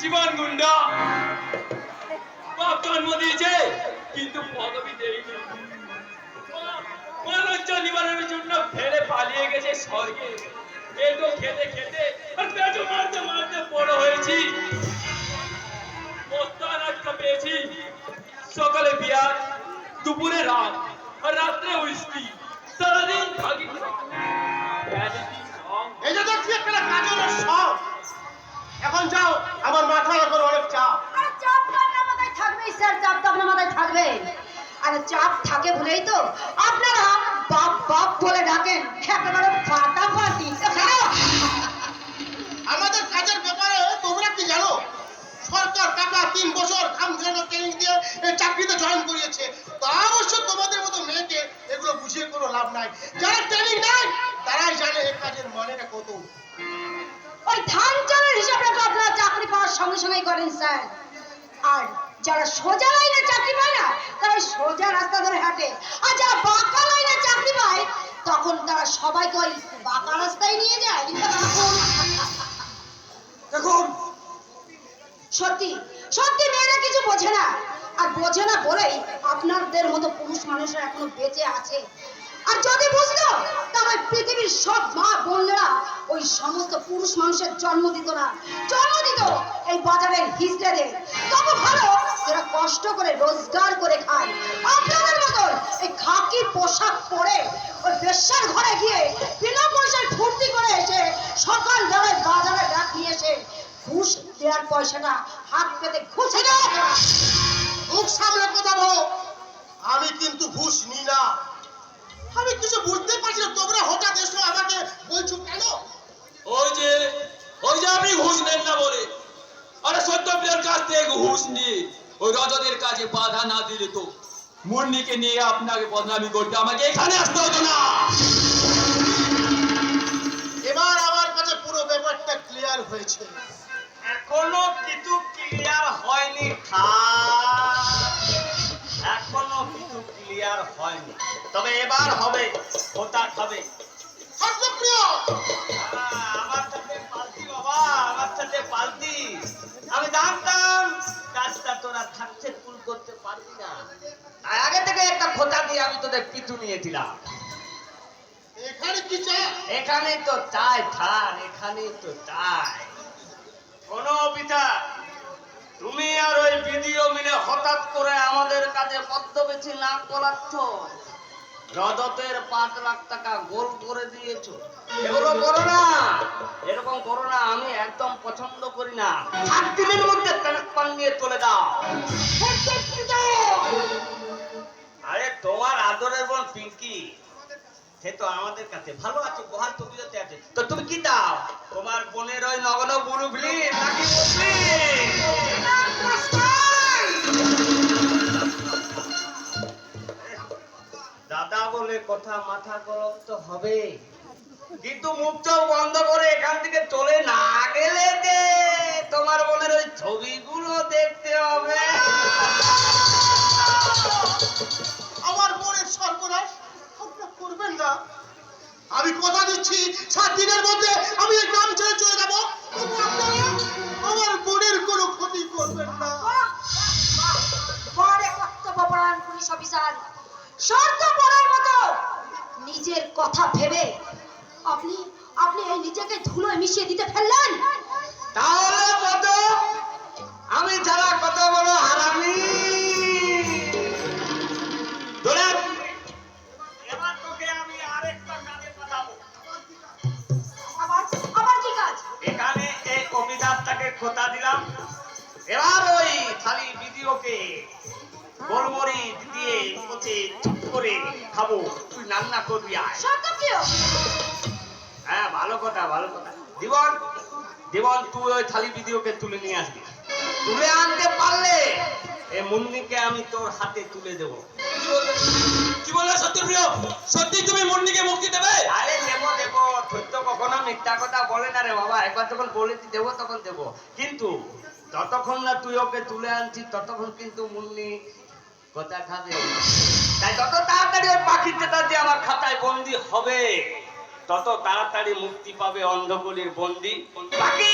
জীবন গুন্ডা বাপ জন্ম দিয়েছে কিন্তু পদবি দেয়নি। মনোজ্জ নিবারণের জন্য ফেলে পালিয়ে গেছে স্বর্গে। পেটো খেতে খেতে আর পেটো মারতে মারতে বড় হয়েছি। প্রস্তান আটকা পেয়েছি। সকালে বিয়ার, দুপুরে রাত, আর রাত্রে উইস্কি, সারাদিন থাকি। এই যে দেখছি একটা কাজের সব। এখন যাও, আমার মাথার উপর অনেক চাপ। আরে চাপ তো আপনার মাথায় থাকবেই স্যার, চাপ তো আপনার মাথায় থাকবে। আরে চাপ থাকে বলেই তো আপনারা বাপ বাপ বলে ডাকেন, একেবারে ফাটাফাটি। আমাদের কাজের ব্যাপারে তোমরা কি জানো? সরকার টাকা 3 বছর খামখেয়ালি ট্রেনিং দিয়ে এই চাকরিতে জয়েন করিয়েছে। তা অবশ্য তোমাদের মতো মেয়েকে এগুলো বুঝিয়ে কোনো লাভ নাই। যারা ট্রেনিং নেয় তারাই জানে এই কাজের মানেটা কত। ওই ধান চালের হিসাব রাখা আপনারা চাকরি পাওয়ার সঙ্গে সঙ্গেই করেন স্যার। আর যারা সোজা লাইনে চাকরি পায় না তারা সোজা রাস্তা ধরে হাঁটে, আর যারা বাঁকা লাইনে চাকরি পায় তখন তারা সবাইকে ওই বাঁকা রাস্তায় নিয়ে যায়। দেখুন, সত্যি সত্যি মেয়েরা কিছু বোঝে না, আর বোঝে না বলেই আপনাদের মতো পুরুষ মানুষরা এখনো বেঁচে আছে। আর যদি বুঝতো তাহলে পৃথিবীর সব মা বোনেরা ওই সমস্ত পুরুষ মানুষের জন্ম দিত না, জন্ম দিত এই বাজারের হিজড়েদের। তবে ভালো এরা কষ্ট করে রোজগার করে খায়। আপনাদের মতন এই খাকি পোশাক পরে ওই বেশ্যার ঘরে গিয়ে বিনা পয়সায় ফুর্তি করে এসে সকাল বেলায় বাজারে ডাক নিয়ে এসে ঘুষ দেওয়ার পয়সাটা হাত পেতে ঘুষে দেয়। মুখ সামলে কথা বলো। আমি কিন্তু ঘুষ নিই না। আমি কিছু বুঝতে পারছি না, তোমরা হঠাৎ এসো আমাকে বলছো কেন? ওই যে আপনি ঘুষ নেন না বলে। আরে সত্যপ্রিয়ার কাছ থেকে ঘুষ নিয়ে ওই রজতের কাজে বাধা না দিলে তো মুন্নিকে নিয়ে আপনাকে বদনামি করতে আমাকে এখানে আসতে হতো না। এবার আমার কাছে পুরো ব্যাপারটা ক্লিয়ার হয়েছে। এখনো কিছু ক্লিয়ার হয়নি, এখনো কিছু ক্লিয়ার হয়নি, তবে এবার হবে, ওটা খাবে। সত্যপ্রিয়, আমার সাথে পাল্টি বাবা, আমার সাথে পাল্টি। আমি জানতাম কাজটা তোরা থাকছে কুল করতে পারবি না, তাই আগে থেকে একটা খোঁচা দিয়ে আমি তোদের পিছু নিয়েছিলাম। এখানে কি চাই? এখানেই তো চাই থান, এখানেই তো চাই। কোন অফিসার, তুমি আর ওই ভিডিও মিলে হঠাৎ করে আমাদের কাছে পদ্মবেশী না করাচ্ছ, রজতের 5 লাখ টাকা গোল করে দিয়েছো। এগুলো করো না, এরকম করো না, আমি একদম পছন্দ করি না। 7 দিনের মধ্যে ট্রান্সফার নিয়ে চলে দাও। আরে তোমার আদরের বোন পিঙ্কি, সে তো আমাদের কাছে ভালো আছে, বহাল তবিয়তে আছে। তো তুমি কি দাও? তোমার বোনের ওই নগদ গুরু ফিলি নাকি মুসলিম? দাদা বলে কথা মাথা গরম তো হবে, কিন্তু মুখ চোখ বন্ধ করে এখান থেকে চলে না গেলে যে তোমার বোনের ওই ছবিগুলো দেখতে হবে। আমার বোনের সর্বনাশ আপনারা করবেন না। আমি কথা দিচ্ছি 7 দিনের মধ্যে আমি এই গ্রাম ছেড়ে চলে যাব। তবু আপনারা আমার বোনের কোনো ক্ষতি করবেন না। বড় কর্তব্যপরায়ণ পুলিশ অফিসার, শর্ত পড়ার মতো নিজের কথা ভেবে আপনি আপনি এই নিজেকে ধুলোয় মিশিয়ে দিতে ফেললেন। তাহলে কত আমি যারা কত বড় হারামি। এবার তোকে আমি আরেকটা কাজে পাঠাবো। আবার কি কাজ? এখানে এই কবিতাটাকে খোঁতা দিলাম, এবার ওই খালি ভিডিওকে গোলমরিচ দিয়ে কোচে চুপ করে খাবো, তুই রান্না করবি। আয় সত্যপ্রিয়, হ্যাঁ, ভালো কথা, ভালো কথা। জীবন, জীবন, তুই ওই থালি ভিডিওকে তুলে নিয়ে আসবি। তুলে আনতে পারলে এই মুন্নিকে আমি তোর হাতে তুলে দেবো। কি বলে সত্যপ্রিয়? সত্যি তুমি মুন্নিকে মুক্তি দেবে? আরে দেবো দেবো, সত্য কখনো মিথ্যা কথা বলে না রে বাবা। একবার যখন বলেছি দেবো তখন দেবো, কিন্তু যতক্ষণ না তুই ওকে তুলে আনছিস ততক্ষণ কিন্তু মুন্নি কথা খাবে। তাই যত তাড়াতাড়ি ওই পাখিটা যে আমার খাতায় বন্দি হবে তত তাড়াতাড়ি মুক্তি পাবে অন্ধকলির বন্দি পাখি।